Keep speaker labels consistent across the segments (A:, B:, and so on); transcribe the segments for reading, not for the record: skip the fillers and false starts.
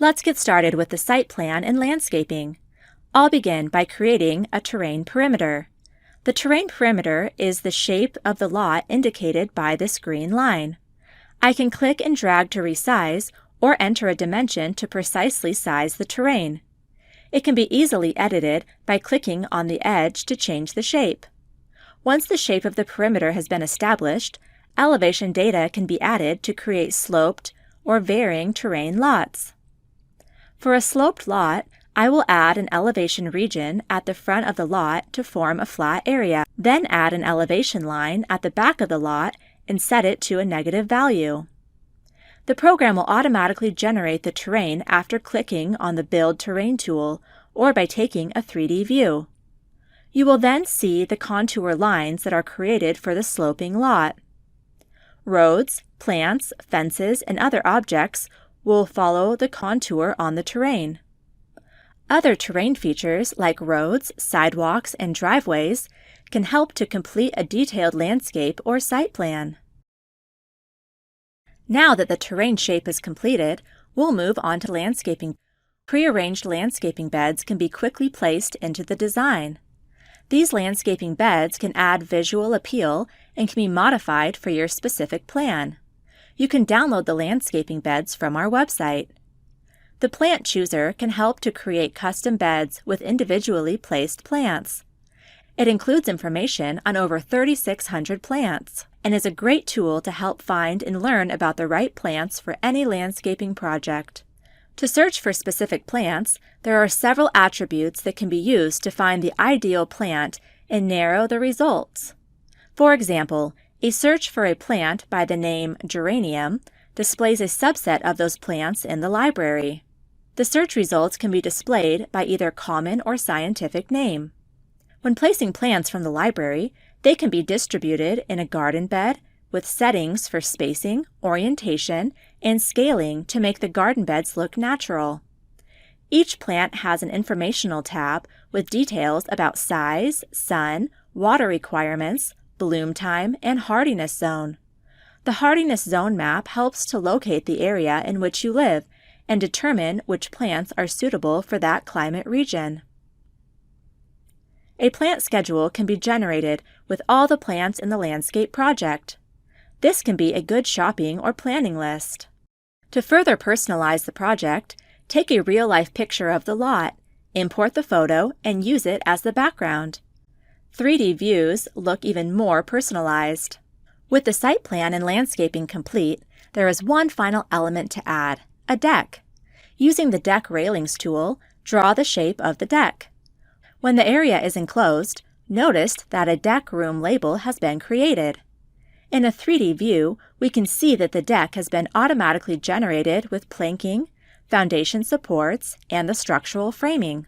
A: Let's get started with the site plan and landscaping. I'll begin by creating a terrain perimeter. The terrain perimeter is the shape of the lot indicated by this green line. I can click and drag to resize or enter a dimension to precisely size the terrain. It can be easily edited by clicking on the edge to change the shape. Once the shape of the perimeter has been established, elevation data can be added to create sloped or varying terrain lots. For a sloped lot, I will add an elevation region at the front of the lot to form a flat area, then add an elevation line at the back of the lot and set it to a negative value. The program will automatically generate the terrain after clicking on the Build Terrain tool or by taking a 3D view. You will then see the contour lines that are created for the sloping lot. Roads, plants, fences, and other objects will follow the contour on the terrain. Other terrain features like roads, sidewalks, and driveways can help to complete a detailed landscape or site plan. Now that the terrain shape is completed, we'll move on to landscaping. Pre-arranged landscaping beds can be quickly placed into the design. These landscaping beds can add visual appeal and can be modified for your specific plan. You can download the landscaping beds from our website. The Plant Chooser can help to create custom beds with individually placed plants. It includes information on over 3,600 plants and is a great tool to help find and learn about the right plants for any landscaping project. To search for specific plants, there are several attributes that can be used to find the ideal plant and narrow the results. For example, a search for a plant by the name geranium displays a subset of those plants in the library. The search results can be displayed by either common or scientific name. When placing plants from the library, they can be distributed in a garden bed with settings for spacing, orientation, and scaling to make the garden beds look natural. Each plant has an informational tab with details about size, sun, water requirements, bloom time, and hardiness zone. The hardiness zone map helps to locate the area in which you live and determine which plants are suitable for that climate region. A plant schedule can be generated with all the plants in the landscape project. This can be a good shopping or planning list. To further personalize the project, take a real-life picture of the lot, import the photo, and use it as the background. 3D views look even more personalized. With the site plan and landscaping complete, there is one final element to add, a deck. Using the Deck Railings tool, draw the shape of the deck. When the area is enclosed, notice that a deck room label has been created. In a 3D view, we can see that the deck has been automatically generated with planking, foundation supports, and the structural framing.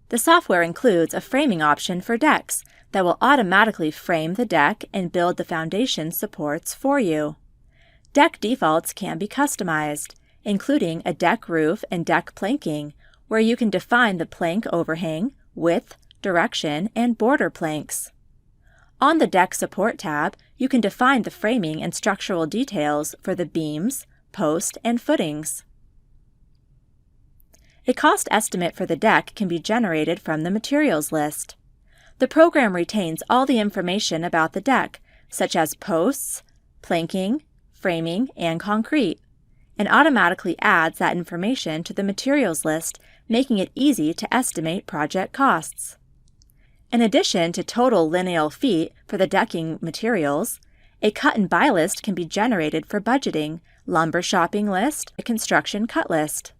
A: The software includes a framing option for decks that will automatically frame the deck and build the foundation supports for you. Deck defaults can be customized, including a deck roof and deck planking, where you can define the plank overhang, width, direction, and border planks. On the Deck Support tab, you can define the framing and structural details for the beams, post, and footings. A cost estimate for the deck can be generated from the materials list. The program retains all the information about the deck, such as posts, planking, framing, and concrete, and automatically adds that information to the materials list, making it easy to estimate project costs. In addition to total lineal feet for the decking materials, a cut and buy list can be generated for budgeting, lumber shopping list, a construction cut list.